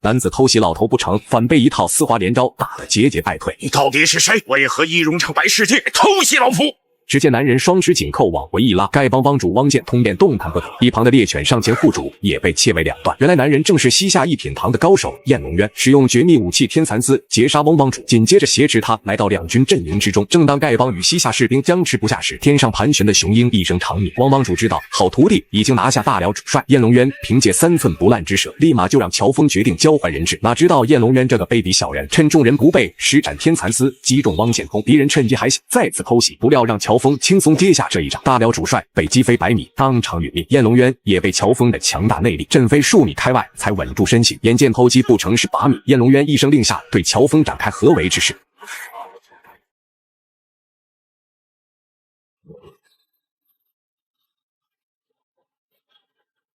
男子偷袭老头不成，反被一套丝滑连招打得节节败退。你到底是谁？为何易容城白世界偷袭老夫？只见男人双指紧扣往回一拉，丐帮帮主汪建通便动弹不得。一旁的猎犬上前护主，也被切为两段。原来男人正是西夏一品堂的高手燕龙渊，使用绝密武器天蚕丝截杀汪帮主，紧接着挟持他来到两军阵营之中。正当丐帮与西夏士兵僵持不下时，天上盘旋的雄鹰一声长鸣。汪帮主知道好徒弟已经拿下大辽主帅，燕龙渊凭借3寸不烂之舌，立马就让乔峰决定交换人质。哪知道燕龙渊这个卑鄙小人，趁众人不备，施展天蚕丝击中汪建通，敌人趁机还想再次偷袭，不料让乔峰轻松接下这一仗。大辽主帅被击飞100米，当场殒命。燕龙渊也被乔峰的强大内力震飞数米开外，才稳住身形。眼见偷击不成是8米，燕龙渊一声令下，对乔峰展开合围之势。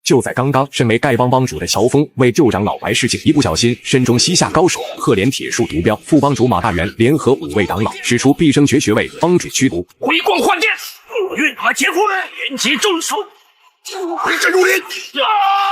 就在刚刚，身为丐帮帮主的乔峰为救长老白世敬，一不小心身中西夏高手赫连铁树毒镖。副帮主马大元联合5位长老，使出毕生诀穴位帮主驱毒。回光换电，运马结婚，连击重手。回阵如林！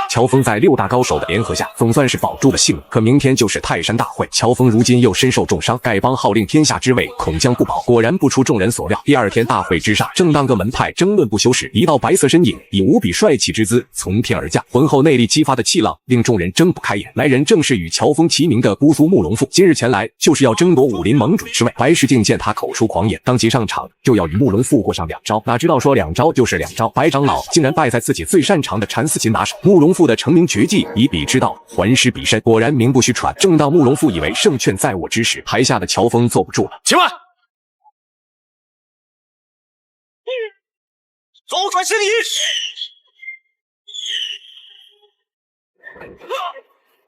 乔峰在6大高手的联合下，总算是保住了性命。可明天就是泰山大会，乔峰如今又身受重伤，丐帮号令天下之位恐将不保。果然不出众人所料，第2天大会之上，正当各门派争论不休时，一道白色身影以无比帅气之姿从天而降，浑厚内力激发的气浪令众人睁不开眼。来人正是与乔峰齐名的姑苏慕容复，今日前来就是要争夺武林盟主之位。白世敬见他口出狂言，当即上场就要与慕容复过上2招，哪知道说2招就是2招，白长老竟然败在自己最擅长的缠丝擒拿手。慕容复的成名绝技以彼之道还施彼身，果然名不虚传。正当慕容复以为胜券在握之时，台下的乔峰坐不住了。请问，左转行礼。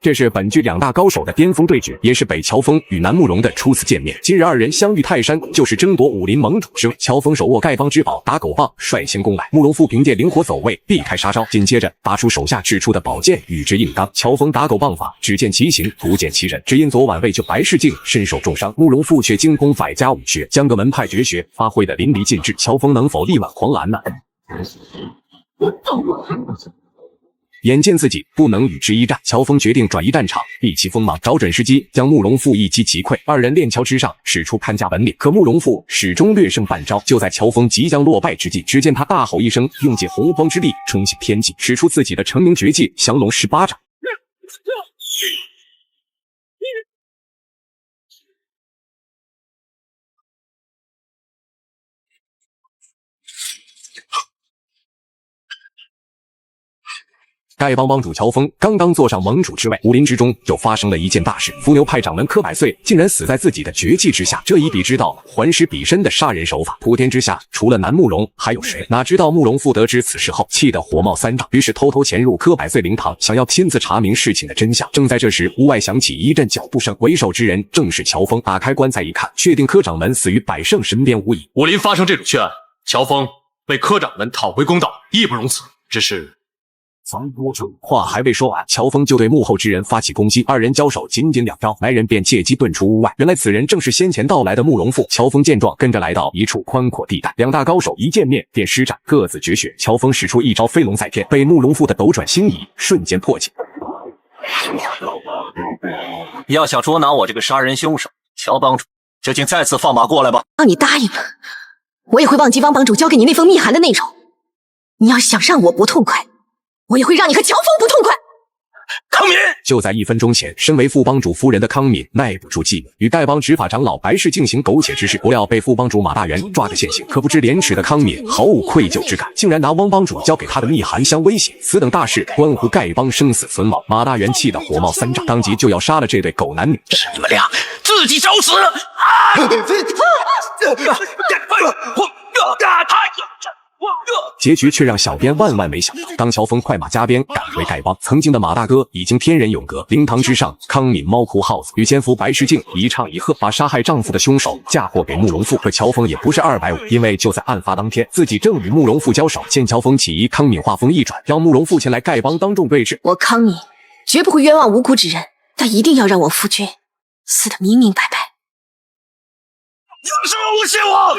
这是本剧2大高手的巅峰对决，也是北乔峰与南慕容的初次见面。今日2人相遇泰山，就是争夺武林盟主之位。乔峰手握丐帮之宝打狗棒，率先攻来。慕容复凭借灵活走位避开杀招，紧接着拔出手下掷出的宝剑与之硬刚。乔峰打狗棒法只见其形，不见其人。只因昨晚为救白世敬身受重伤，慕容复却精通百家武学，将各门派绝学发挥得淋漓尽致。乔峰能否力挽狂澜呢？眼见自己不能与之一战，乔峰决定转移战场，避其锋芒，找准时机将慕容复一击击溃。2人链桥之上使出看家本领，可慕容复始终略胜半招。就在乔峰即将落败之际，只见他大吼一声，用尽洪荒之力冲向天际，使出自己的成名绝技降龙18掌。丐帮帮主乔峰刚刚坐上盟主之位，武林之中就发生了一件大事。伏牛派掌门柯百岁竟然死在自己的绝技之下，这以彼之道还施彼身的杀人手法，普天之下除了南慕容还有谁？哪知道慕容复得知此事后，气得火冒3丈，于是偷偷潜入柯百岁灵堂，想要亲自查明事情的真相。正在这时，屋外响起一阵脚步声，为首之人正是乔峰。打开棺材一看，确定柯掌门死于百胜身边无疑。武林发生这种血案，乔峰为柯掌门讨回公道，义不容辞。只是话还未说完，乔峰就对幕后之人发起攻击，2人交手仅2招，来人便借机遁出屋外。原来此人正是先前到来的慕容复。乔峰见状，跟着来到一处宽阔地带，2大高手一见面便施展各自绝学。乔峰使出一招飞龙在天，被慕容复的斗转星移瞬间破解。要想捉拿我这个杀人凶手，乔帮主就请再次放马过来吧。让你答应了，我也会忘记汪帮主交给你那封密函的内容。你要想让我不痛快，我也会让你和乔峰不痛快。康敏！就在1分钟前，身为副帮主夫人的康敏耐不住寂寞，与丐帮执法长老白氏进行苟且之事，不料被副帮主马大元抓个现行。可不知廉耻的康敏毫无愧疚之感，竟然拿汪帮主交给他的密函相威胁。此等大事关乎丐帮生死存亡，马大元气得火冒3丈，当即就要杀了这对狗男女。是你们俩自己找死！结局却让小编万万没想到，当乔峰快马加鞭赶回丐帮，曾经的马大哥已经天人永隔。灵堂之上，康敏猫哭耗子，与奸夫白世敬一唱一和，把杀害丈夫的凶手嫁祸给慕容复。可乔峰也不是250，因为就在案发当天，自己正与慕容复交手。见乔峰起疑，康敏话锋一转，让慕容复前来丐帮当众对质。我康敏绝不会冤枉无辜之人，但一定要让我夫君死得明明白白。你为什么诬陷我？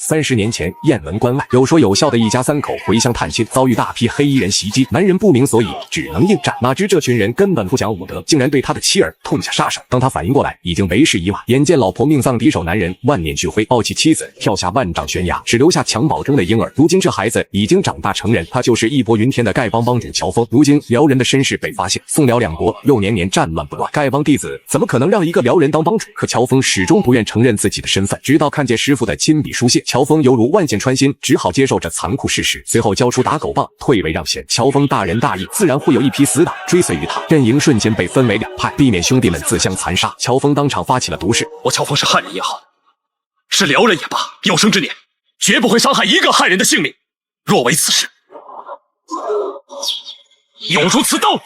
30年前，雁门关外有说有笑的一家3口回乡探亲，遭遇大批黑衣人袭击，男人不明所以，只能应战。哪知这群人根本不讲武德，竟然对他的妻儿痛下杀手。等他反应过来，已经为时已晚。眼见老婆命丧敌手，男人万念俱灰，抱起妻子跳下万丈悬崖，只留下襁褓中的婴儿。如今这孩子已经长大成人，他就是义薄云天的丐帮帮主乔峰。如今辽人的身世被发现，宋辽两国又年年战乱不断，丐帮弟子怎么可能让一个辽人当帮主？可乔峰始终不愿承认自己的身份，直到看见师傅的亲笔书信，乔峰犹如万箭穿心，只好接受这残酷事实。随后交出打狗棒，退位让贤。乔峰大仁大义，自然会有一批死党追随于他，阵营瞬间被分为2派，避免兄弟们自相残杀。乔峰当场发起了毒誓：我乔峰是汉人也好，是辽人也罢，有生之年绝不会伤害一个汉人的性命。若为此事，永如此刀。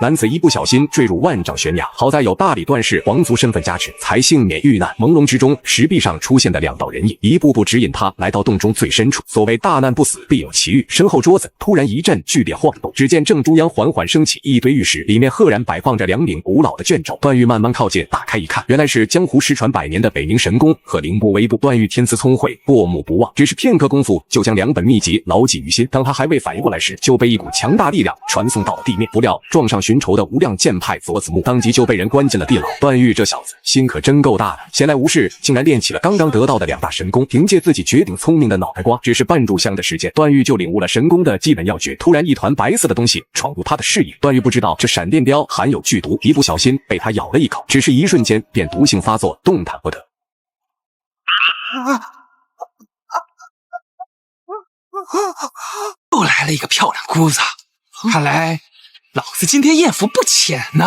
男子一不小心坠入万丈悬崖，好在有大理段氏皇族身份加持，才幸免遇难。朦胧之中，石壁上出现的2道人影，一步步指引他来到洞中最深处。所谓大难不死，必有其遇。身后桌子突然一阵剧烈晃动，只见正中央缓缓升起一堆玉石，里面赫然摆放着2柄古老的卷轴。段誉慢慢靠近，打开一看，原来是江湖失传100年的北冥神功和凌波微步。段誉天资聪慧，过目不忘，只是片刻功夫就将2本秘籍牢记于心。当他还未反应过来时，就被一股强大力量传送到了地面，不料撞上寻仇的无量剑派佐子木，当即就被人关进了地牢。段誉这小子心可真够大的，闲来无事竟然练起了刚刚得到的2大神功。凭借自己绝顶聪明的脑袋瓜，只是半炷香的时间，段誉就领悟了神功的基本要诀。突然一团白色的东西闯入他的视野，段誉不知道这闪电镖含有剧毒，一不小心被他咬了一口，只是一瞬间便毒性发作，动弹不得。又来了一个漂亮姑子，看来老子今天艳福不浅呢。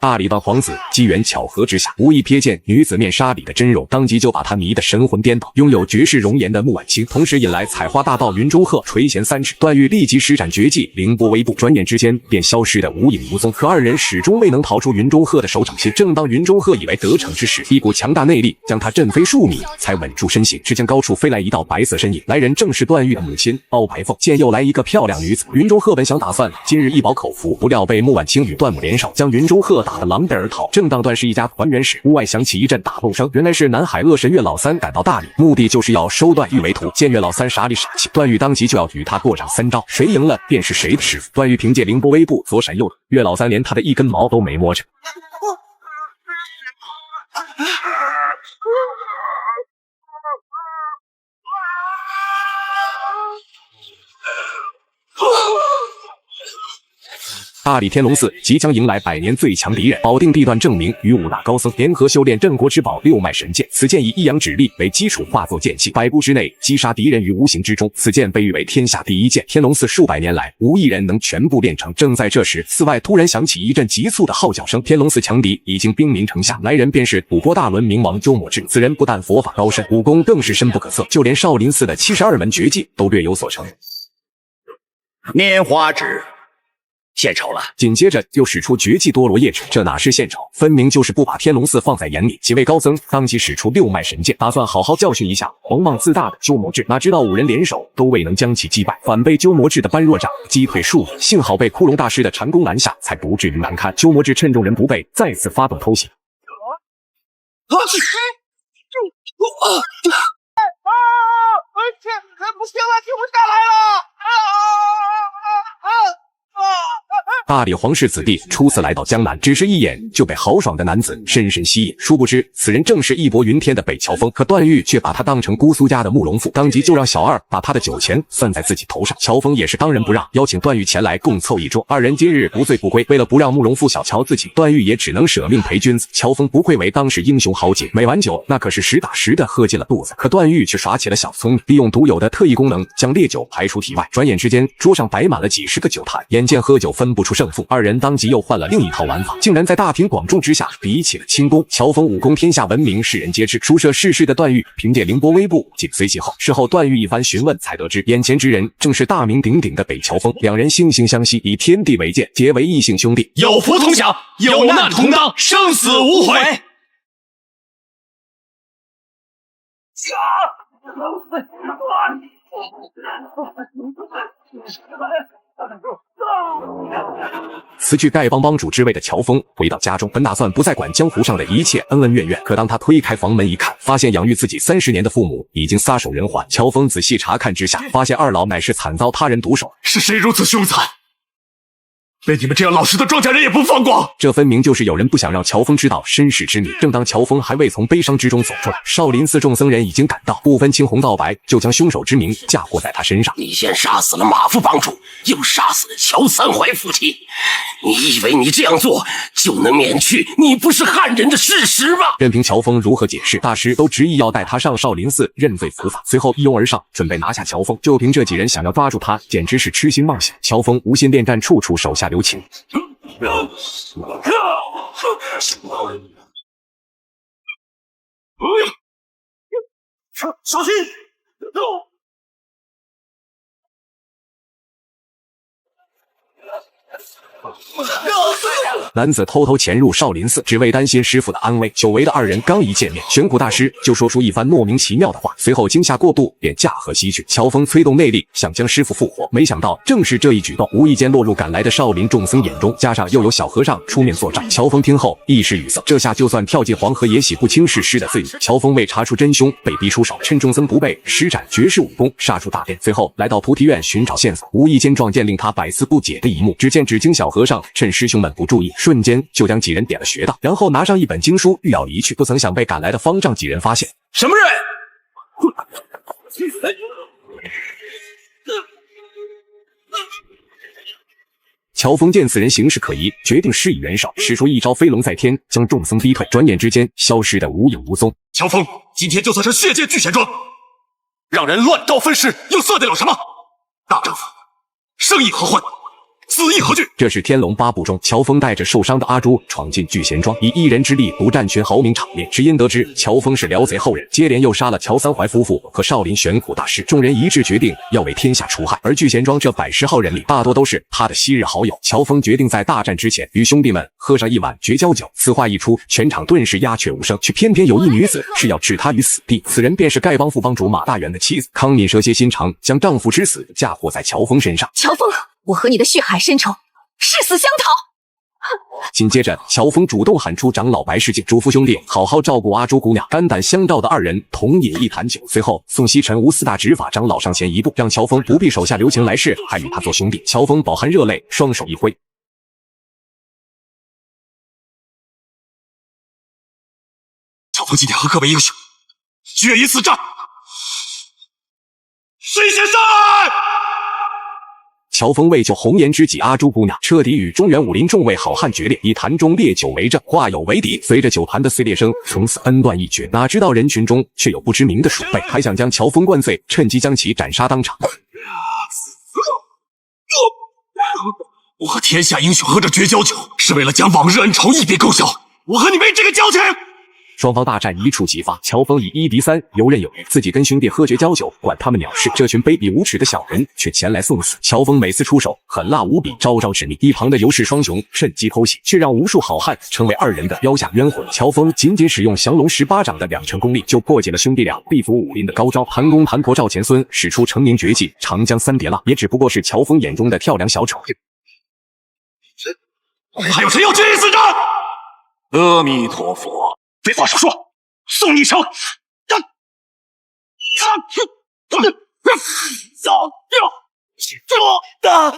大理帮皇子机缘巧合之下，无意瞥见女子面纱里的真容，当即就把他迷得神魂颠倒。拥有绝世容颜的穆婉清，同时引来采花大盗云中鹤垂涎3尺。段誉立即施展绝技凌波微步，转眼之间便消失得无影无踪。可2人始终未能逃出云中鹤的手掌心。正当云中鹤以为得逞之时，一股强大内力将他震飞数米，才稳住身形。只见高处飞来一道白色身影，来人正是段誉的母亲包白凤。见又来一个漂亮女子，云中鹤本想打算今日一饱口福，不料被穆婉清与段母联手，将云中鹤打得狼狈而逃。正当段氏一家团圆时，屋外响起一阵打斗声。原来是南海恶神月老三赶到大理，目的就是要收段誉为徒。见月老三傻里傻气，段誉当即就要与他过上3招，谁赢了便是谁的师傅。段誉凭借凌波微步左闪右躲，月老三连他的一根毛都没摸着。大理天龙寺即将迎来100年最强敌人，保定地段证明与5大高僧联合修炼镇国之宝6脉神剑。此剑以一阳指力为基础，化作剑气，100步之内击杀敌人于无形之中。此剑被誉为天下第一剑。天龙寺数百年来无一人能全部练成。正在这时，寺外突然响起一阵急促的号叫声，天龙寺强敌已经兵临城下。来人便是吐蕃大轮明王鸠摩智。此人不但佛法高深，武功更是深不可测，就连少林寺的72门绝技都略有所成。拈花指献丑了。紧接着又使出绝技多罗叶指，这哪是献丑，分明就是不把天龙寺放在眼里。几位高僧当即使出6脉神剑，打算好好教训一下狂妄自大的鸠摩智。哪知道5人联手都未能将其击败，反被鸠摩智的般若掌击退数里。幸好被窟窿大师的禅功拦下，才不至于难堪。鸠摩智趁众人不备，再次发动偷袭。不行了，停不下来了！大理皇室子弟初次来到江南，只是一眼就被豪爽的男子深深吸引。殊不知，此人正是义薄云天的北乔峰。可段誉却把他当成姑苏家的慕容复，当即就让小二把他的酒钱算在自己头上。乔峰也是当仁不让，邀请段誉前来共凑一桌。2人今日不醉不归。为了不让慕容复小瞧自己，段誉也只能舍命陪君子。乔峰不愧为当时英雄豪杰，每碗酒那可是实打实的喝进了肚子。可段誉却耍起了小聪明，利用独有的特异功能将烈酒排出体外。转眼之间，桌上摆满了几10个酒坛，眼见喝酒分不出胜负，2人当即又换了另一套玩法，竟然在大庭广众之下比起了轻功。乔峰武功天下闻名，世人皆知。书涉世事的段誉凭借凌波微步紧随其后。事后段誉一番询问，才得知眼前之人正是大名鼎鼎的北乔峰。2人惺惺相惜，以天地为鉴，结为异姓兄弟，有福同享，有难同当，生死无悔。辞去丐帮帮主之位的乔峰回到家中，本打算不再管江湖上的一切恩恩怨怨。可当他推开房门一看，发现养育自己30年的父母已经撒手人寰。乔峰仔细查看之下，发现二老乃是惨遭他人毒手。是谁如此凶残？连你们这样老实的庄稼人也不放过！这分明就是有人不想让乔峰知道身世之谜。正当乔峰还未从悲伤之中走出来，少林寺众僧人已经赶到，不分青红皂白，就将凶手之名嫁祸在他身上。你先杀死了马副帮主，又杀死了乔三槐夫妻，你以为你这样做就能免去你不是汉人的事实吗？任凭乔峰如何解释，大师都执意要带他上少林寺认罪伏法。随后一拥而上，准备拿下乔峰。就凭这几人想要抓住他，简直是痴心妄想。乔峰无心恋战，处处手下留情。小心！男子偷偷潜入少林寺，只为担心师傅的安危。久违的二人刚一见面，玄苦大师就说出一番莫名其妙的话，随后惊吓过度，便驾鹤西去。乔峰催动内力，想将师傅复活，没想到正是这一举动，无意间落入赶来的少林众僧眼中，加上又有小和尚出面作证。乔峰听后一时语塞，这下就算跳进黄河也洗不清是师的罪名。乔峰为查出真凶，被逼出手，趁众僧不备，施展绝世武功杀出大殿，随后来到菩提院寻找线索，无意间撞见令他百思不解的一幕。只见纸经小和尚趁师兄们不注意，瞬间就将几人点了穴道，然后拿上一本经书欲要离去，不曾想被赶来的方丈几人发现。什么人？乔峰见此人行事可疑，决定施以援手，使出一招飞龙在天，将众僧逼退，转眼之间消失得无影无踪。乔峰，今天就算是血溅聚贤庄，让人乱刀分尸，又算得了什么？大丈夫，生亦何患？死亦何惧？这是《天龙八部》中，乔峰带着受伤的阿朱闯进聚贤庄，以一人之力独占群豪名场面。只因得知乔峰是辽贼后人，接连又杀了乔三槐夫妇和少林玄苦大师，众人一致决定要为天下除害。而聚贤庄这110号人里，大多都是他的昔日好友。乔峰决定在大战之前与兄弟们喝上一碗绝交酒。此话一出，全场顿时鸦雀无声。却偏偏有一女子是要置他于死地，此人便是丐帮副帮主马大元的妻子康敏。蛇蝎心肠，将丈夫之死嫁祸在乔峰身上。乔峰，我和你的血海深仇，誓死相讨！紧接着，乔峰主动喊出长老白世敬，嘱咐兄弟好好照顾阿朱姑娘。肝胆相照的二人同饮一坛酒，随后宋西尘无4大执法长老上前一步，让乔峰不必手下留情来世，还与他做兄弟。乔峰饱含热泪，双手一挥，乔峰今天和各位英雄决一死战，谁先上来？乔峰为救红颜知己阿朱姑娘，彻底与中原武林众位好汉决裂，以坛中烈酒为证，化友为敌。随着酒坛的碎裂声，从此恩断义绝。哪知道人群中却有不知名的鼠辈，还想将乔峰灌醉，趁机将其斩杀当场。我和天下英雄喝着绝交酒，是为了将往日恩仇一笔勾销。我和你没这个交情。双方大战一触即发，乔峰以1敌3，游刃有余，自己跟兄弟喝绝交酒，管他们鸟事。这群卑鄙无耻的小人却前来送死。乔峰每次出手狠辣无比，招招致命。一旁的尤氏双雄趁机偷袭，却让无数好汉成为二人的标下冤魂。乔峰仅使用降龙18掌的2成功力，就破解了兄弟俩地府武林的高招。盘公盘婆赵钱孙使出成名绝技长江3叠浪，也只不过是乔峰眼中的跳梁小丑。还有谁要决一死战？阿弥陀佛。废话少说，送你一程！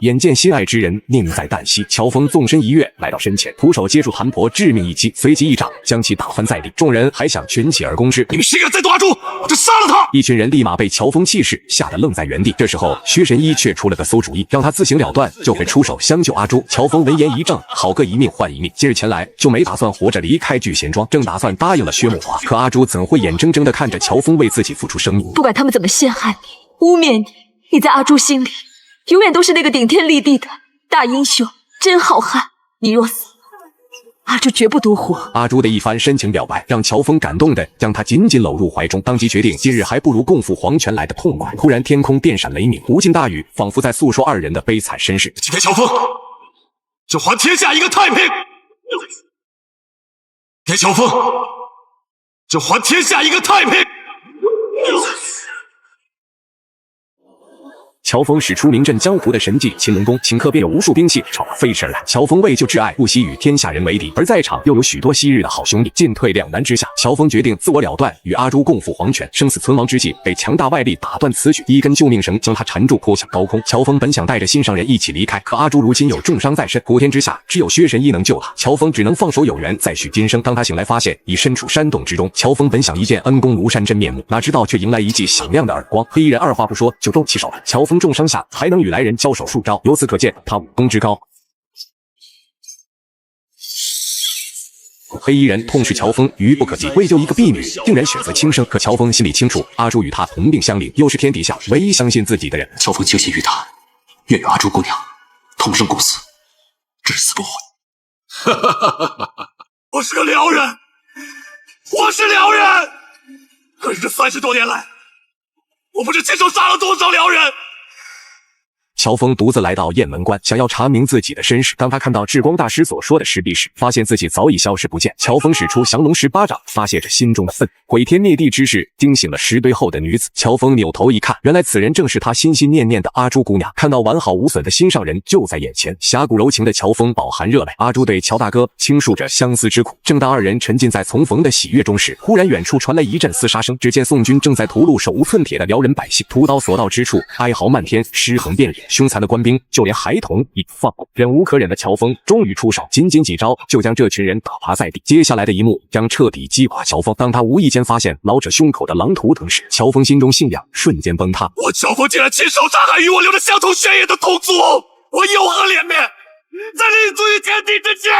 眼见心爱之人命在旦夕，乔峰纵身一跃，来到身前，徒手接住盘婆，致命一击，随即一掌将其打翻在地。众人还想群起而攻之，你们谁敢再动阿朱，我就杀了他！一群人立马被乔峰气势吓得愣在原地。这时候，薛神医却出了个馊主意，让他自行了断，就会出手相救阿朱。乔峰闻言一怔，好个一命换一命，今日前来就没打算活着离开聚贤庄，正打算答应了薛慕华，可阿朱怎会眼睁睁地看着乔峰为自己付出生命？不管他们怎么陷害你、污蔑你，你在阿朱心里永远都是那个顶天立地的大英雄、真好汉。你若死，阿朱绝不多活。阿朱的一番深情表白，让乔峰感动的将他紧紧搂入怀中，当即决定今日还不如共赴黄泉来的痛快。突然天空电闪雷鸣，无尽大雨仿佛在诉说二人的悲惨身世。今天乔峰就还天下一个太平，天乔峰就还天下一个太平。乔峰使出名震江湖的神技擒龙功，顷刻便有无数兵器朝他飞驰而来。乔峰为救挚爱，不惜与天下人为敌，而在场又有许多昔日的好兄弟，进退两难之下，乔峰决定自我了断，与阿朱共赴黄泉。生死存亡之际，被强大外力打断此举，一根救命绳将他缠住，拖向高空。乔峰本想带着心上人一起离开，可阿朱如今有重伤在身，古天之下只有薛神医能救他。乔峰只能放手有缘，再续今生。当他醒来，发现已身处山洞之中。乔峰本想一见恩公庐山真面目，哪知道却迎来一记响亮的耳光。黑衣人二话不说就动起手来。乔峰重伤下还能与来人交手数招，由此可见他武功之高。黑衣人痛斥乔峰愚不可及，为救一个婢女，竟然选择轻生。可乔峰心里清楚，阿朱与他同病相怜，又是天底下唯一相信自己的人。乔峰倾心于他，愿与阿朱姑娘同生共死，至死不悔。我是个辽人，我是辽人，可是这30多年来，我不知亲手杀了多少辽人。乔峰独自来到雁门关，想要查明自己的身世。当他看到智光大师所说的石壁时，发现自己早已消失不见。乔峰使出降龙十八掌，发泄着心中的愤怒。毁天灭地之事惊醒了石堆后的女子。乔峰扭头一看，原来此人正是他心心念念的阿朱姑娘。看到完好无损的心上人就在眼前，侠骨柔情的乔峰饱含热泪。阿朱对乔大哥倾诉着相思之苦。正当二人沉浸在重逢的喜悦中时，忽然远处传来一阵厮杀声。只见宋军正在屠戮手无寸铁的辽人百姓，屠刀所到之处，哀嚎漫天，尸横遍野。凶残的官兵，就连孩童亦不放过。忍无可忍的乔峰终于出手，仅几招就将这群人打趴在地。接下来的一幕将彻底击垮乔峰。当他无意间发现老者胸口的狼图腾时，乔峰心中信仰瞬间崩塌。我乔峰竟然亲手杀害与我流着相同血液的同族，我有何脸面在立足于天地之间？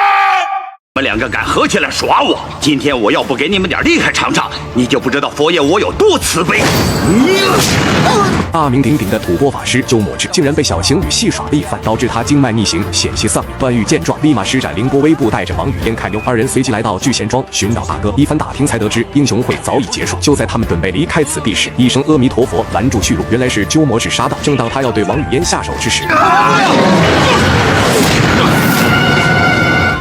你们两个敢合起来耍我，今天我要不给你们点厉害尝尝，你就不知道佛爷我有多慈悲。大名鼎鼎的吐蕃法师鸠摩智竟然被小情侣戏耍了一番，导致他经脉逆行，险些丧命。段誉见状，立马施展凌波微步，带着王语嫣看忧。二人随即来到聚贤庄寻找大哥。一番打听才得知，英雄会早已结束。就在他们准备离开此地时，一声阿弥陀佛拦住去路。原来是鸠摩智杀到。正当他要对王语嫣下手之时，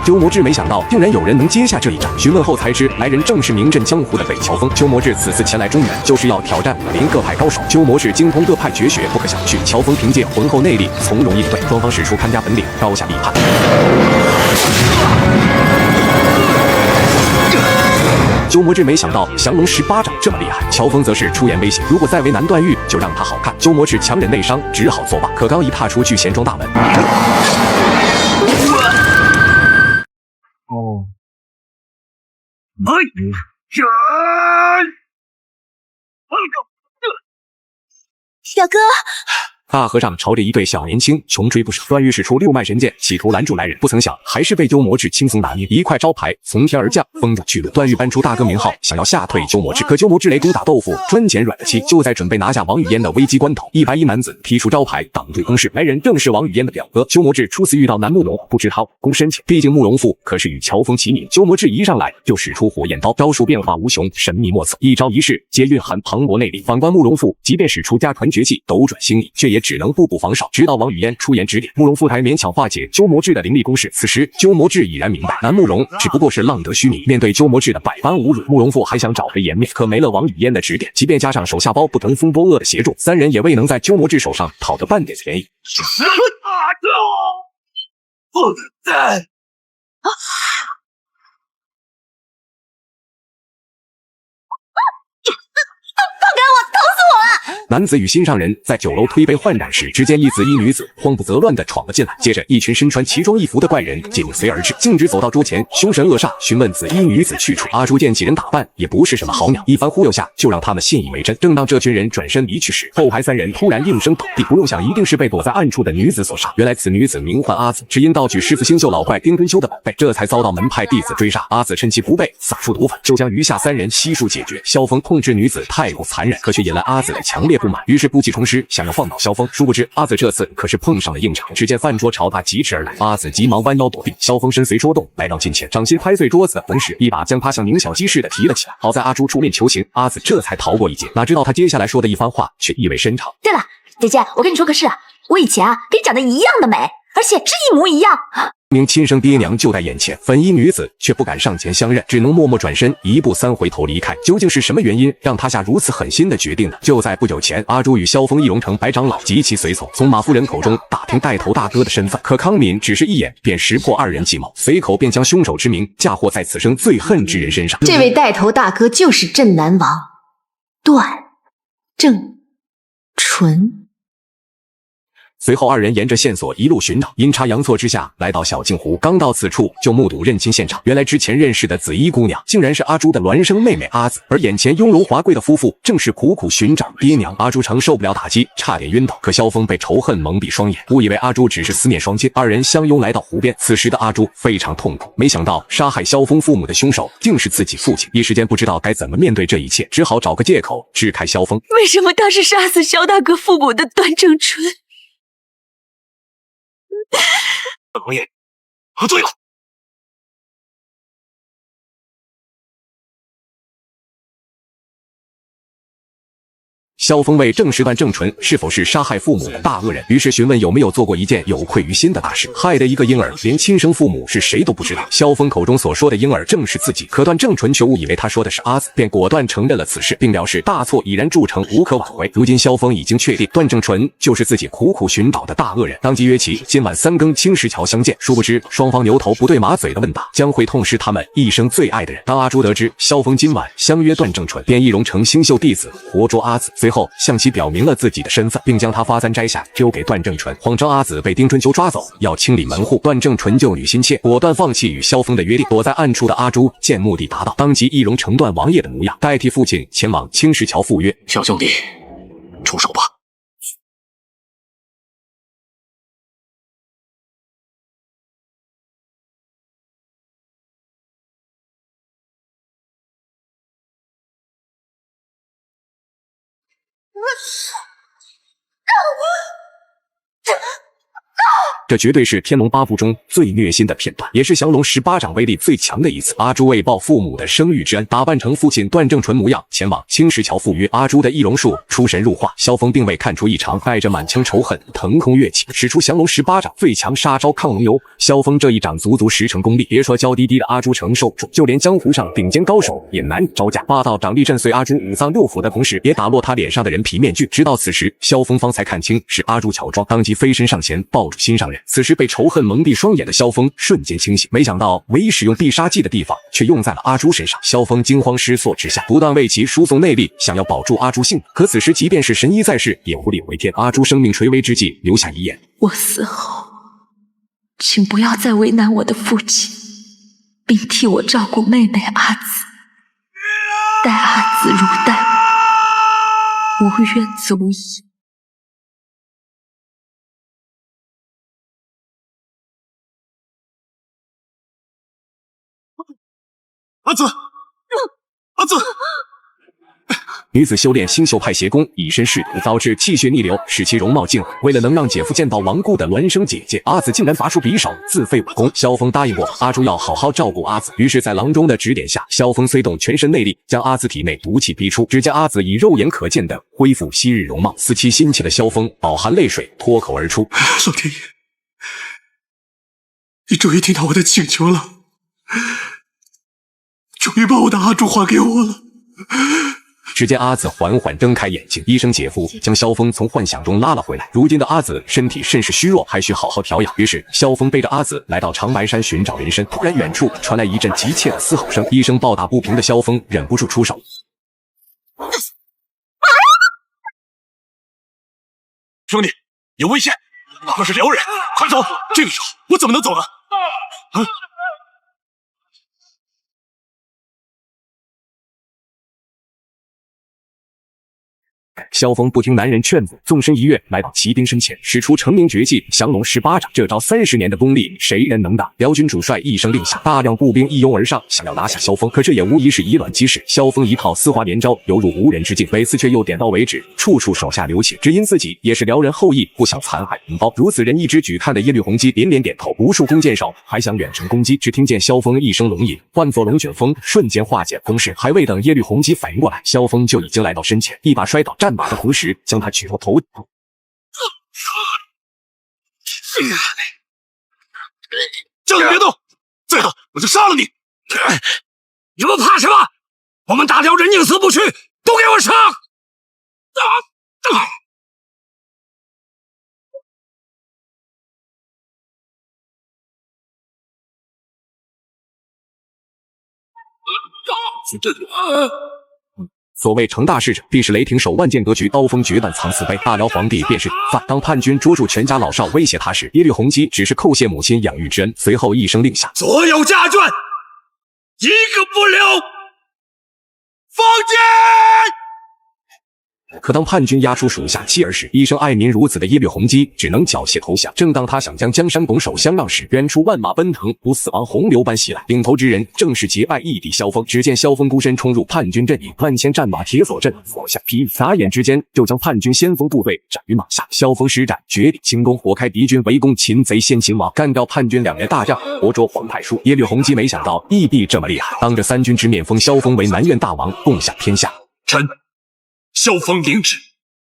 鸠摩智没想到竟然有人能接下这一战，询问后才知来人正是名震江湖的北乔峰。鸠摩智此次前来中原，就是要挑战武林各派高手。鸠摩智精通各派绝学，不可小觑。乔峰凭借浑厚内力，从容应对，双方使出看家本领，高下立判。鸠摩智没想到降龙十八掌这么厉害，乔峰则是出言威胁，如果再为难段誉，就让他好看。鸠摩智强忍内伤，只好作罢。可刚一踏出聚贤庄大门，表哥，大和尚朝着一对小年轻穷追不舍。段誉使出六脉神剑，企图拦住来人，不曾想还是被鸠摩智轻松拿捏。一块招牌从天而降，封住去路。段誉搬出大哥名号，想要吓退鸠摩智，可鸠摩智雷公打豆腐，专捡软的气。就在准备拿下王语嫣的危机关头，一白衣男子劈出招牌挡住攻势。来人正是王语嫣的表哥。鸠摩智初次遇到南慕容，不知他武功深浅，毕竟慕容复可是与乔峰齐名。鸠摩智一上来就使出火焰刀，招数变化无穷，神秘莫测，一招一式皆蕴含磅礴内力。反观慕容复，即便使出家传绝技斗转星移，却也只能步步防守。直到王语嫣出言指点，慕容复才勉强化解鸠摩智的凌厉攻势。此时鸠摩智已然明白，南慕容只不过是浪得虚名。面对鸠摩智的百般侮辱，慕容复还想找回颜面，可没了王语嫣的指点，即便加上手下包不腾风波恶的协助，三人也未能在鸠摩智手上讨得半点便宜。不在。男子与心上人在酒楼推杯换盏时，只见一紫衣女子慌不择乱地闯了进来，接着一群身穿奇装异服的怪人紧随而至，径直走到桌前，凶神恶煞询问紫衣女子去处。阿朱见几人打扮也不是什么好鸟，一番忽悠下就让他们信以为真。正当这群人转身离去时，后排三人突然应声倒地，不用想一定是被躲在暗处的女子所杀。原来此女子名唤阿紫，只因盗取狮子星宿老怪丁敦修的宝贝，这才遭到门派弟子追杀。阿紫趁其不备，撒出毒粉，就将余下三人悉数解决。萧峰控制女子太过残忍，可却引来阿紫的强烈不满，于是故技重施，想要放倒萧峰。殊不知阿紫这次可是碰上了硬茬，只见饭桌朝他疾驰而来，阿紫急忙弯腰躲避，萧峰身随说动，来到近前，掌心拍碎桌子，同时一把将他像拧小鸡似的提了起来。好在阿朱出面求情，阿紫这才逃过一劫。哪知道他接下来说的一番话却意味深长。对了，姐姐，我跟你说个事啊，我以前啊跟你长得一样的美，而且是一模一样。明亲生爹娘就在眼前，粉衣女子却不敢上前相认，只能默默转身，一步三回头离开。究竟是什么原因让他下如此狠心的决定呢？就在不久前，阿朱与萧峰易容成白长老及其随从从马夫人口中打听带头大哥的身份，可康敏只是一眼便识破二人计谋，随口便将凶手之名嫁祸在此生最恨之人身上。这位带头大哥就是镇南王段正淳。随后，二人沿着线索一路寻找，阴差阳错之下来到小镜湖。刚到此处，就目睹认亲现场。原来之前认识的紫衣姑娘，竟然是阿朱的孪生妹妹阿紫，而眼前雍容华贵的夫妇，正是苦苦寻找爹娘。阿朱承受不了打击，差点晕倒。可萧峰被仇恨蒙蔽双眼，误以为阿朱只是思念双亲。二人相拥来到湖边，此时的阿朱非常痛苦，没想到杀害萧峰父母的凶手竟是自己父亲。一时间不知道该怎么面对这一切，只好找个借口支开萧峰。为什么他是杀死萧大哥父母的段正淳？本王爷喝醉了。萧峰为证实段正淳是否是杀害父母的大恶人，于是询问有没有做过一件有愧于心的大事，害得一个婴儿连亲生父母是谁都不知道。萧峰口中所说的婴儿正是自己，可段正淳却误以为他说的是阿紫，便果断承认了此事，并表示大错已然铸成，无可挽回。如今萧峰已经确定段正淳就是自己苦苦寻找的大恶人，当即约其今晚3更青石桥相见。殊不知双方牛头不对马嘴的问答，将会痛失他们一生最爱的人。当阿朱得知萧峰今晚相约段正淳，便易容成星宿弟子活捉阿紫，随后向其表明了自己的身份，并将他发簪摘下丢给段正淳，谎称阿紫被丁春秋抓走，要清理门户。段正淳救女心切，果断放弃与萧峰的约定。躲在暗处的阿朱见目的达到，当即易容成段王爷的模样，代替父亲前往青石桥赴约。小兄弟，出手吧。这绝对是《天龙八部》中最虐心的片段，也是降龙18掌威力最强的一次。阿朱为报父母的生育之恩，打扮成父亲段正淳模样，前往青石桥赴约。阿朱的易容术出神入化，萧峰并未看出异常，带着满腔仇恨腾空跃起，使出降龙18掌最强杀招亢龙游。萧峰这一掌足足10成功力，别说娇滴滴的阿朱承受不住，就连江湖上顶尖高手也难以招架。霸道掌力震碎阿朱5脏6腑的同时，也打落他脸上的人皮面具。直到此时，萧峰方才看清是阿朱乔装，当即飞身上前抱住心上人。此时被仇恨蒙蔽双眼的萧峰瞬间清醒，没想到唯一使用必杀技的地方却用在了阿朱身上。萧峰惊慌失措之下，不断为其输送内力，想要保住阿朱性命。可此时即便是神医在世，也无力回天。阿朱生命垂危之际，留下遗言：我死后，请不要再为难我的父亲，并替我照顾妹妹阿紫，待阿紫如待我，无怨足矣。阿紫，阿紫。女子修炼星宿派邪功，以身试毒，导致气血逆流，使其容貌尽毁。为了能让姐夫见到亡故的孪生姐姐，阿紫竟然拔出匕首自废武功。萧峰答应过阿朱要好好照顾阿紫，于是，在郎中的指点下，萧峰催动全身内力，将阿紫体内毒气逼出。只见阿紫以肉眼可见的恢复昔日容貌，思其心切的萧峰饱含泪水脱口而出：“老天爷，你终于听到我的请求了，终于把我的阿朱还给我了。”只见阿紫缓缓睁开眼睛，医生姐夫将萧峰从幻想中拉了回来。如今的阿紫身体甚是虚弱，还需好好调养。于是萧峰背着阿紫来到长白山寻找人参。突然远处传来一阵急切的嘶吼声，医生暴打不平的萧峰忍不住出手。兄弟，有危险！那是辽人，快走！这个时候我怎么能走呢？萧峰不听男人劝阻，纵身一跃，来到骑兵身前，使出成名绝技降龙18掌。这招30年的功力，谁人能挡？辽军主帅一声令下，大量步兵一拥而上，想要拿下萧峰。可这也无疑是以卵击石。萧峰一套丝滑连招，犹如无人之境，每次却又点到为止，处处手下留情。只因自己也是辽人后裔，不想残害同胞。如此仁义之举，看得耶律洪基连连点头。无数弓箭手还想远程攻击，只听见萧峰一声龙吟，唤作龙卷风，瞬间化解攻势。还未等耶律洪基反应过来，萧峰就已经来到身前，一把摔倒战马的同时，将他举过头顶。叫你别动，再动我就杀了你！你们怕什么？我们大辽人宁死不屈，都给我上！所谓成大事者，必是雷霆手万剑格局，刀锋决断藏慈悲。大辽皇帝便是犯。当叛军捉住全家老少，威胁他时，耶律洪基只是叩谢母亲养育之恩，随后一声令下，所有家眷一个不留，放箭！可当叛军押出属下妻儿时，一生爱民如子的耶律洪基只能缴械投降。正当他想将江山拱手相让时，远处万马奔腾，如死亡洪流般袭来，领头之人正是结拜义弟萧峰。只见萧峰孤身冲入叛军阵营，万千战马铁锁阵，所向披靡，眨眼之间就将叛军先锋部队斩于马下。萧峰施展绝顶轻功，火开敌军围攻，擒贼先擒王，干掉叛军2员大将，活捉皇太叔。耶律洪基没想到义弟这么厉害，当着三军之面封萧峰为南院大王，共享天下。臣萧峰领旨。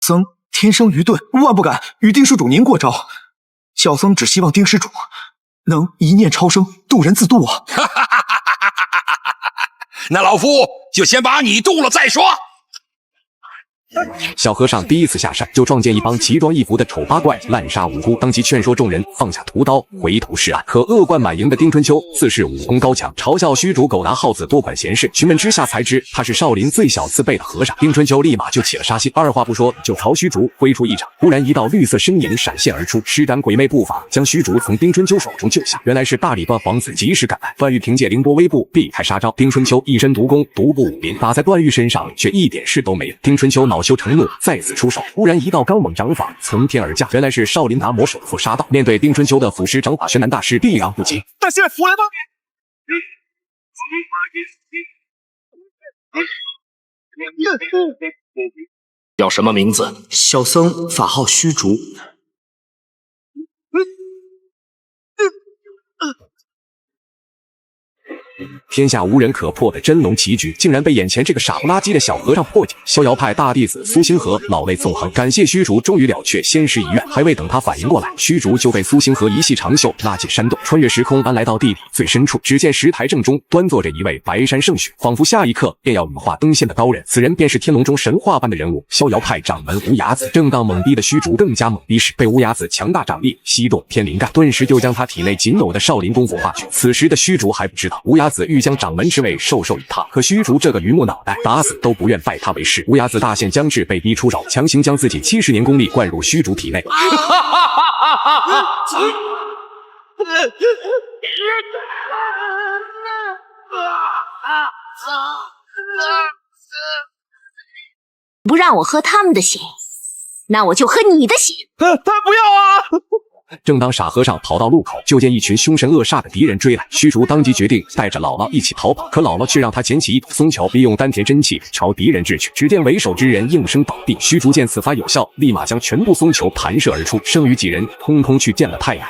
僧天生愚钝，万不敢与丁施主您过招。小僧只希望丁施主能一念超生，渡人自渡啊！那老夫就先把你渡了再说。小和尚第一次下山，就撞见一帮奇装异服的丑八怪滥杀无辜，当即劝说众人放下屠刀，回头是岸。可恶贯满盈的丁春秋自是武功高强，嘲笑虚竹狗拿耗子多管闲事。询问之下才知他是少林最小自辈的和尚。丁春秋立马就起了杀心，二话不说就朝虚竹挥出一掌。忽然一道绿色身影闪现而出，施展鬼魅步法，将虚竹从丁春秋手中救下。原来是大理段皇子及时赶来，段誉凭借凌波微步避开杀招，丁春秋一身毒功独步武林，打在段誉身上却一点事都没有。丁春秋恼羞成怒，再次出手，忽然一道刚猛掌法从天而降，原来是少林达摩首副杀道。面对丁春秋的腐蚀掌法，轩辕大师避让不及。但现在服来吧。叫什么名字？小僧法号虚竹。天下无人可破的真龙棋局，竟然被眼前这个傻不拉几的小和尚破解。逍遥派大弟子苏星河老泪纵横，感谢虚竹终于了却先师遗愿。还未等他反应过来，虚竹就被苏星河一系长袖拉进山洞，穿越时空，来到地底最深处。只见石台正中端坐着一位白衫胜雪，仿佛下一刻便要羽化登仙的高人。此人便是天龙中神话般的人物，逍遥派掌门无崖子。正当懵逼的虚竹更加懵逼时，被无崖子强大掌力吸动天灵盖，顿时就将他体内仅有的少林功夫化去。此时的虚竹还不知道，无崖子欲将掌门之位授受于他，可虚竹这个榆木脑袋打死都不愿拜他为师。无崖子大限将至，被逼出手，强行将自己70年功力灌入虚竹体内。不让我喝他们的血，那我就喝你的血。他不要啊！正当傻和尚跑到路口，就见一群凶神恶煞的敌人追来。虚竹当即决定带着姥姥一起逃跑，可姥姥却让他捡起一朵松球，利用丹田真气朝敌人掷去。只见为首之人应声倒地。虚竹见此法有效，立马将全部松球弹射而出，剩余几人通通去见了太阳。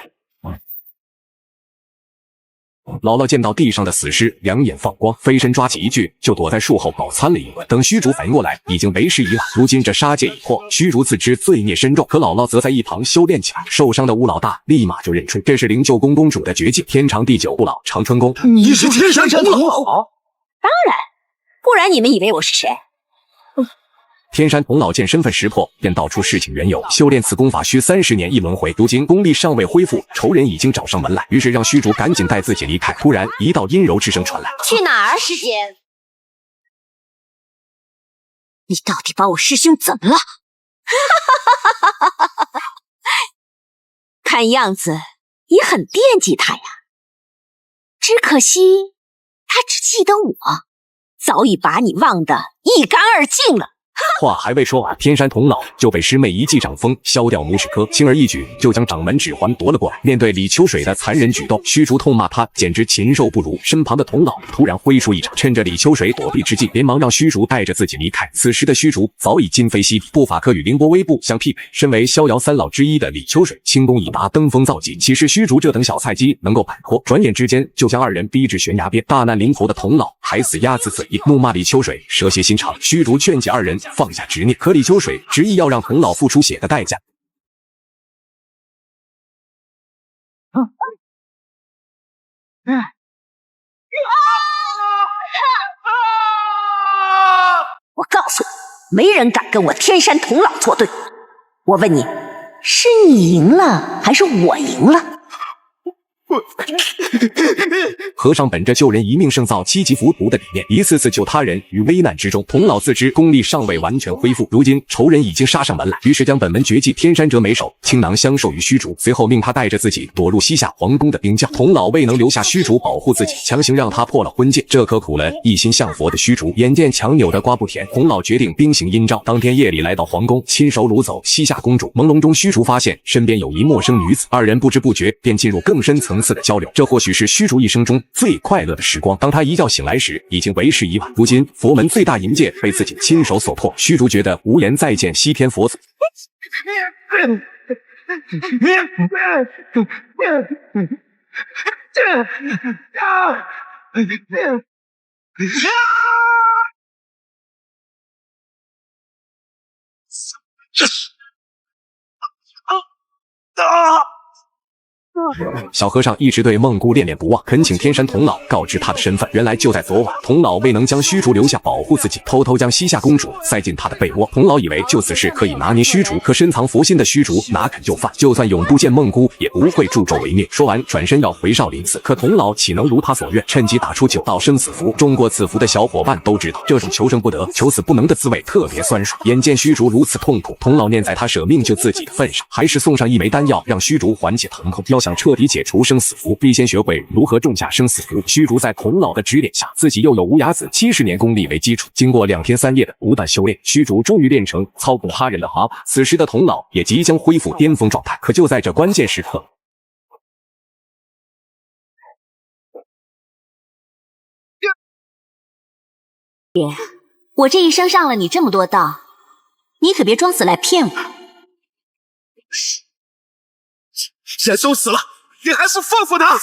姥姥见到地上的死尸，两眼放光，飞身抓起一具就躲在树后饱餐了一顿。等虚竹反应过来，已经为时已晚。如今这杀戒已破，虚竹自知罪孽深重，可姥姥则在一旁修炼起来。受伤的吴老大立马就认出这是灵鹫宫公主的绝技天长地久不老长春功。你是天山童姥？当然，不然你们以为我是谁？天山童姥见身份识破，便道出事情缘由。修炼此功法需30年一轮回，如今功力尚未恢复，仇人已经找上门来，于是让虚竹赶紧带自己离开。突然，一道阴柔之声传来：“去哪儿，师姐？你到底把我师兄怎么了？”看样子你很惦记他呀，只可惜他只记得我，早已把你忘得一干二净了。话还未说完，天山童姥就被师妹一记掌风削掉拇指科，轻而易举就将掌门指环夺了过来。面对李秋水的残忍举动，虚竹痛骂他简直禽兽不如。身旁的童姥突然挥出一掌，趁着李秋水躲避之际，连忙让虚竹带着自己离开。此时的虚竹早已今非昔比，步法可与凌波微步相媲美。身为逍遥三老之一的李秋水，轻功已达登峰造极，岂是虚竹这等小菜鸡能够摆脱？转眼之间就将二人逼至悬崖边。大难临头的童姥还死鸭子嘴硬，怒骂李秋水蛇蝎心肠。虚竹劝解二人放下执念，可李秋水执意要让童姥付出血的代价。我告诉你，没人敢跟我天山童姥作对。我问你，是你赢了，还是我赢了？和尚本着救人一命胜造七级浮屠的理念，一次次救他人于危难之中。童姥自知功力尚未完全恢复，如今仇人已经杀上门来，于是将本门绝技天山折眉手倾囊相授于虚竹，随后命他带着自己躲入西夏皇宫的兵将。童姥未能留下虚竹保护自己，强行让他破了婚戒，这可苦了一心向佛的虚竹。眼见强扭的瓜不甜，童姥决定兵行阴招。当天夜里来到皇宫，亲手掳走西夏公主。朦胧中，虚竹发现身边有一陌生女子，二人不知不觉便进入更深层次的交流。这或许是虚竹一生中最快乐的时光。当他一觉醒来时，已经为时已晚。如今佛门最大淫戒被自己亲手所破，虚竹觉得无颜再见西天佛祖。小和尚一直对梦姑恋恋不忘，恳请天山童姥告知他的身份。原来就在昨晚，童姥未能将虚竹留下保护自己，偷偷将西夏公主塞进他的被窝。童姥以为就此事可以拿捏虚竹，可深藏佛心的虚竹哪肯就范，就算永不见梦姑，也不会助纣为虐。说完，转身要回少林寺，可童姥岂能如他所愿，趁机打出9道生死符。中过此符的小伙伴都知道，这种求生不得、求死不能的滋味特别酸爽。眼见虚竹如此痛苦，童姥念在他舍命救自己的份上，还是送上一枚丹药，让虚竹缓解疼痛。要想彻底解除生死符，必先学会如何种下生死符。虚竹在童姥的指点下，自己又有无崖子70年功力为基础，经过2天3夜的不断修炼，虚竹终于练成操控他人的法把。此时的童姥也即将恢复巅峰状态，可就在这关键时刻，爹，我这一生上了你这么多当，你可别装死来骗我。人都死了，你还是放放他！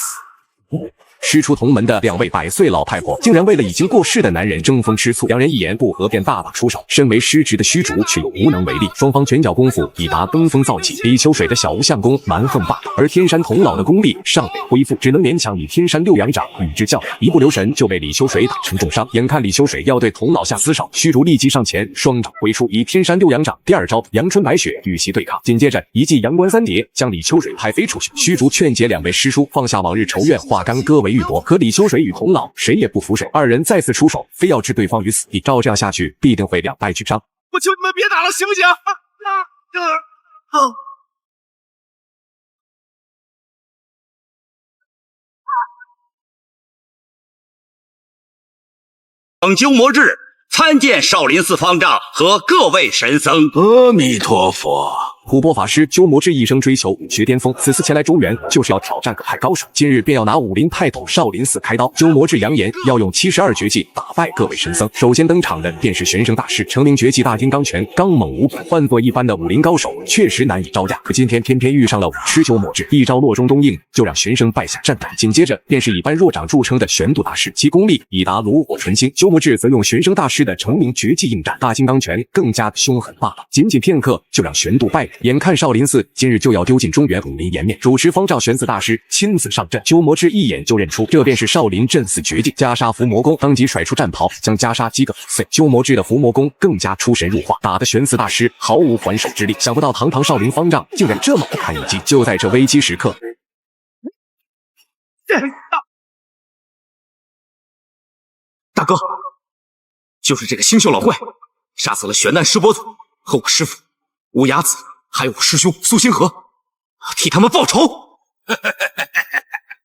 师出同门的2位100岁老太婆，竟然为了已经过世的男人争风吃醋，两人一言不合便大打出手。身为师侄的虚竹却又无能为力，双方拳脚功夫已达登峰造极。李秋水的小无相功蛮横霸道，而天山童姥的功力尚未恢复，只能勉强以天山6阳掌与之较量，一不留神就被李秋水打成重伤。眼看李秋水要对童姥下死手，虚竹立即上前，双掌挥出，以天山6阳掌第2招阳春白雪与其对抗。紧接着一记阳关3叠将李秋水拍飞出去。虚竹劝解2位师叔放下往日仇怨，化干戈为玉帛，可李秋水与童姥谁也不服谁，二人再次出手，非要置对方于死地。照这样下去，必定会两败俱伤。我求你们别打了，行不行？等鸠摩智参见少林寺方丈和各位神僧。阿弥陀佛。琥珀法师鸠摩智一生追求武学巅峰，此次前来中原就是要挑战各派高手。今日便要拿武林泰斗少林寺开刀。鸠摩智扬言要用72绝技打败各位神僧。首先登场的便是玄生大师，成名绝技大金刚拳，刚猛无比，换做一般的武林高手确实难以招架。可今天偏偏遇上了武痴鸠摩智，一招落中东应，就让玄生败下阵来。紧接着便是以般若掌著称的玄度大师，其功力已达炉火纯青。鸠摩智则用玄生大师的成名绝技应战，大金刚拳更加的凶狠霸道，仅仅片刻就让玄度败北。眼看少林寺今日就要丢进中原武林颜面，主持方丈玄子大师亲自上阵，鸠摩智一眼就认出这便是少林镇寺绝技袈裟伏魔功，当即甩出战袍将袈裟击个粉碎。鸠摩智的伏魔功更加出神入化，打得玄子大师毫无还手之力。想不到堂堂少林方丈竟然这么不堪一击。就在这危机时刻，大哥，就是这个星宿老怪杀死了玄难师伯祖和我师父乌鸦子，还有我师兄苏星河，替他们报仇。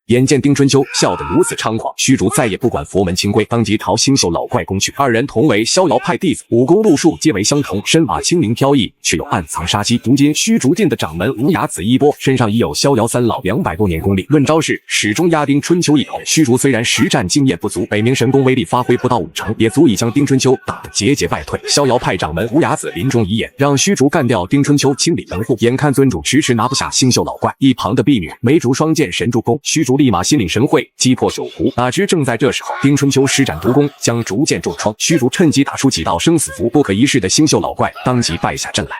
眼见丁春秋笑得如此猖狂，虚竹再也不管佛门清规，当即朝星宿老怪攻去。二人同为逍遥派弟子，武功路数皆为相同，身法轻灵飘逸，却又暗藏杀机。如今虚竹进的掌门无崖子一波身上已有逍遥三老200多年功力，论招式始终压丁春秋一头。虚竹虽然实战经验不足，北冥神功威力发挥不到50%，也足以将丁春秋打得节节败退。逍遥派掌门无崖子临终遗言，让虚竹干掉丁春秋，清理门户。眼看尊主迟迟拿不下星宿老怪，一旁的婢女梅竹双剑神助攻，虚竹立马心领神会，击破酒壶。哪知正在这时候，丁春秋施展毒功，将竹剑重创。虚竹趁机打出几道生死符，不可一世的星宿老怪当即败下阵来。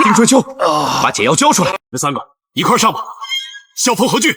丁春秋，把解药交出来！你们3个一块上吧。萧峰何惧？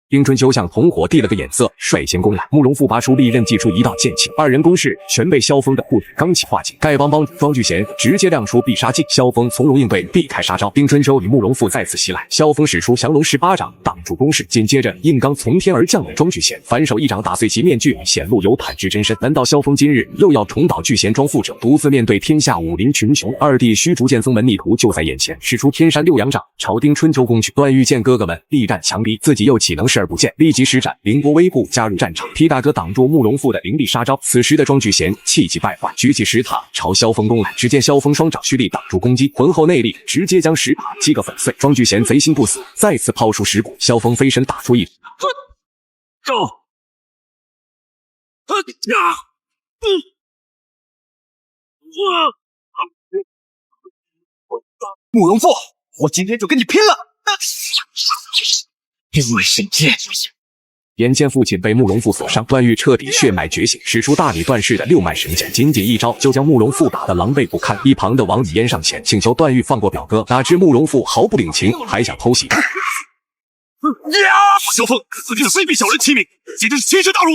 丁春秋向同伙递了个眼色，率先攻来。慕容复拔出利刃，祭出一道剑气，二人攻势全被萧峰的护体罡气化解。丐帮帮主庄聚贤直接亮出必杀技，萧峰从容应对，避开杀招。丁春秋与慕容复再次袭来，萧峰使出降龙18掌挡住攻势，紧接着硬刚从天而降的庄聚贤反手一掌打碎其面具，显露有坦之真身。难道萧峰今日又要重蹈聚贤庄覆辙，独自面对天下武林群雄？二弟虚竹剑僧门逆徒就在眼前，使出天山六阳掌朝丁春秋攻去。段誉见哥哥们力战强敌，自己又岂能视而不见，立即施展凌波微步加入战场，皮大哥挡住慕容复的凌厉杀招。此时的庄聚贤气急败坏，举起石塔朝萧峰攻来。只见萧峰双掌蓄力挡住攻击，浑厚内力直接将石塔击个粉碎。庄聚贤贼心不死，再次抛出石骨，萧峰飞身打出一走。慕容复，我今天就跟你拼了！因为神剑。眼见父亲被慕容复所伤，段誉彻底血脉觉醒，使出大理段氏的六脉神剑，仅仅一招就将慕容复打得狼狈不堪。一旁的王语嫣上前请求段誉放过表哥，哪知慕容复毫不领情，还想偷袭。萧峰，此地的卑鄙小人欺名，简直是奇耻大辱！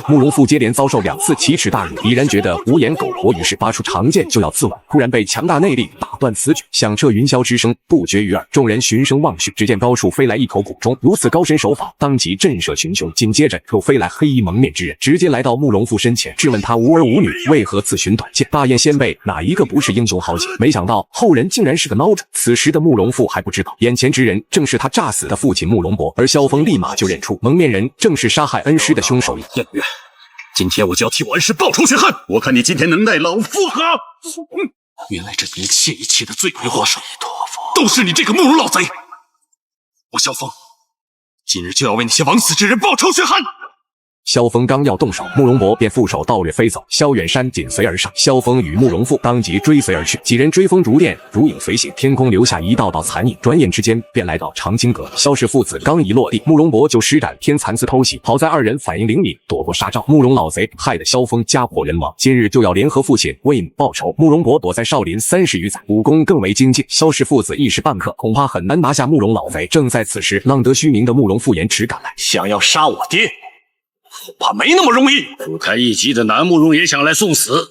慕容复接连遭受2次奇耻大辱，已然觉得无言苟活，于是拔出长剑就要自刎，突然被强大内力打断此举，响彻云霄之声不绝于耳。众人循声望去，只见高处飞来一口古钟，如此高深手法，当即震慑群雄。紧接着又飞来黑衣蒙面之人，直接来到慕容复身前，质问他无儿无女，为何自寻短见？大燕先辈哪一个不是英雄豪杰？没想到后人竟然是个孬种。此时的慕容复还不知道，眼前之人正是他炸死的父亲慕容博，而萧峰立马就认出蒙面人正是杀害恩师的凶手。燕月，今天我就要替我恩师报仇雪恨，我看你今天能奈老夫何？原来这一切的罪魁祸首都是你这个慕容老贼！我萧峰今日就要为那些枉死之人报仇雪恨！萧峰刚要动手，慕容博便负手倒掠飞走，萧远山紧随而上，萧峰与慕容复当即追随而去，几人追风逐电，如影随形，天空留下一道道残影，转眼之间便来到长青阁。萧氏父子刚一落地，慕容博就施展天蚕丝偷袭，好在二人反应灵敏，躲过杀招。慕容老贼害得萧峰家破人亡，今日就要联合父亲为母报仇。慕容博躲在少林30余载，武功更为精进，萧氏父子一时半刻恐怕很难拿下慕容老贼。正在此时，浪得虚名的慕容复延迟赶来，想要杀我爹，恐怕没那么容易。不开一击的南慕容也想来送死，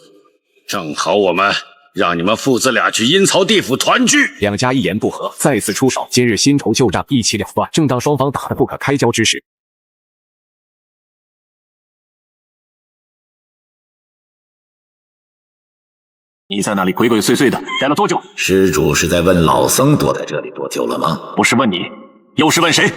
正好我们让你们父子俩去阴曹地府团聚。两家一言不合，再次出手。今日新仇旧账一起了断。正当双方打得不可开交之时，你在那里鬼鬼祟祟的，待了多久？施主是在问老僧躲在这里多久了吗？不是问你，又是问谁？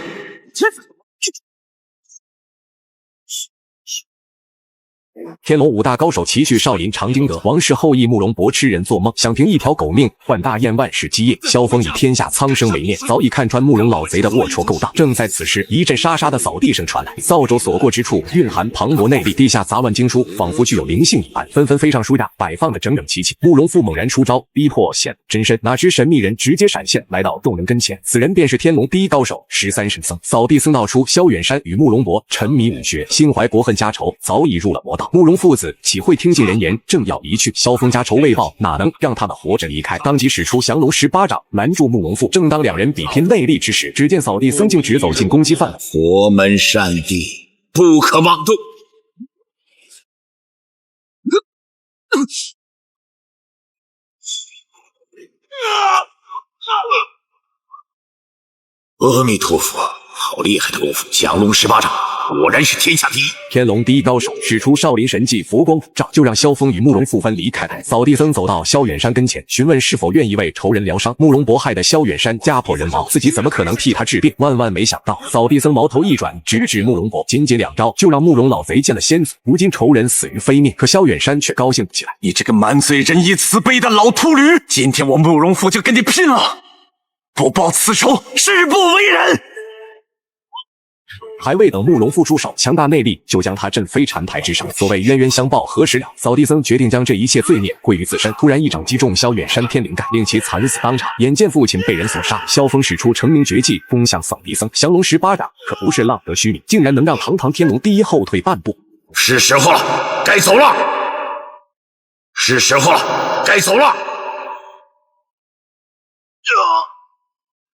天龙5大高手齐聚少林长青阁，王室后裔慕容博痴人做梦，想凭一条狗命换大燕万世基业。萧峰以天下苍生为念，早已看穿慕容老贼的龌龊勾当。正在此时，一阵沙沙的扫地声传来，扫帚所过之处蕴含磅礴内力，地下杂乱经书仿佛具有灵性一般，纷纷飞上书架，摆放得整整齐齐。慕容复猛然出招，逼迫显露真身，哪知神秘人直接闪现，来到众人跟前。此人便是天龙第一高手13神僧。扫地僧道出萧远山与慕容博沉迷武学，心怀国恨家仇，早已入了魔道。慕容父子岂会听信人言，正要离去，萧峰家仇未报，哪能让他们活着离开？当即使出降龙18掌拦住慕容复。正当两人比拼内力之时，只见扫地僧径直走进攻击范围，佛门善地，不可妄动。阿弥陀佛，好厉害的功夫！降龙18掌，果然是天下第一。天龙第一高手使出少林神技佛光普照，就让萧峰与慕容复分离开来。扫地僧走到萧远山跟前，询问是否愿意为仇人疗伤。慕容博害得萧远山家破人亡，自己怎么可能替他治病？万万没想到，扫地僧矛头一转，直指慕容博，仅仅2招就让慕容老贼见了仙子。如今仇人死于非命，可萧远山却高兴不起来。你这个满嘴仁义慈悲的老秃驴，今天我慕容复就跟你拼了！不报此仇，誓不为人！还未等慕容复出手，强大内力就将他震飞禅台之上。所谓冤冤相报何时了？扫地僧决定将这一切罪孽归于自身。突然一掌击中萧远山天灵盖，令其惨死当场。眼见父亲被人所杀，萧峰使出成名绝技攻向扫地僧，降龙18掌可不是浪得虚名，竟然能让堂堂天龙第一后退半步。是时候了，该走了。是时候了，该走了。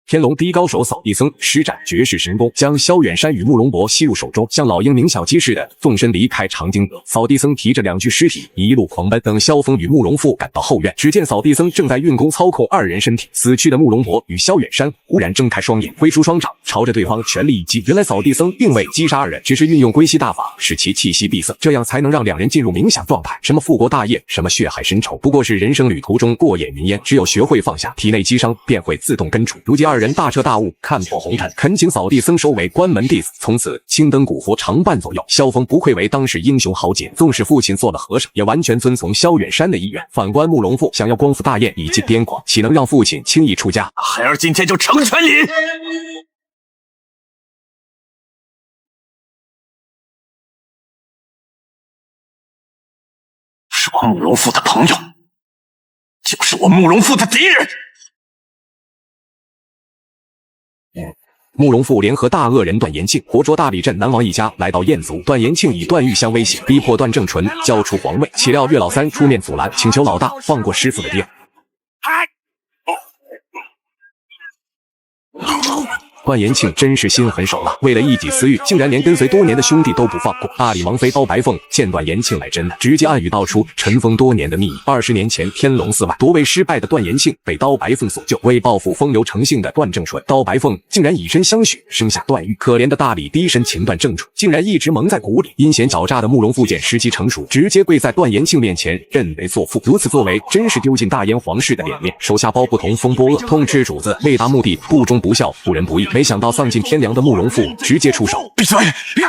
天龙第一高手扫地僧施展绝世神功，将萧远山与慕容博吸入手中，像老鹰鸣小鸡似的纵身离开长津阁。扫地僧提着2具尸体一路狂奔，等萧峰与慕容复赶到后院，只见扫地僧正在运功操控2人身体。死去的慕容博与萧远山忽然睁开双眼，挥出双掌朝着对方全力一击。原来扫地僧并未击杀2人，只是运用归西大法使其气息闭塞，这样才能让2人进入冥想状态。什么复国大业，什么血海深仇，不过是人生旅途中过眼云烟。只有学会放下，体内积伤便会自动根除。如今2人大彻大悟，看破红尘，恳请扫地僧收为关门弟子，从此青灯古佛常伴左右。萧峰不愧为当世英雄豪杰，纵使父亲做了和尚，也完全遵从萧远山的意愿。反观慕容复想要光复大业，以尽癫狂，岂能让父亲轻易出家？孩儿今天就成全你。是我慕容复的朋友，就是我慕容复的敌人。慕容复联合大恶人段延庆，活捉大理镇南王一家，来到燕族。段延庆以段誉相威胁，逼迫段正淳交出皇位。岂料岳老三出面阻拦，请求老大放过师傅的爹。段延庆真是心狠手辣，为了一己私欲，竟然连跟随多年的兄弟都不放过。大理王妃刀白凤见段延庆来真的，直接暗语道出尘封多年的秘密。20年前天龙寺外夺位失败的段延庆被刀白凤所救，为报复风流成性的段正淳，刀白凤竟然以身相许，生下段誉。可怜的大理第一神情段正淳，竟然一直蒙在鼓里。阴险狡诈的慕容复见时机成熟，直接跪在段延庆面前认为作父。如此作为，真是丢尽大燕皇室的脸面。手下包不同风波恶，痛斥主子为达目的不忠不孝，不仁不义。没想到丧尽天良的慕容复直接出手。闭嘴！别！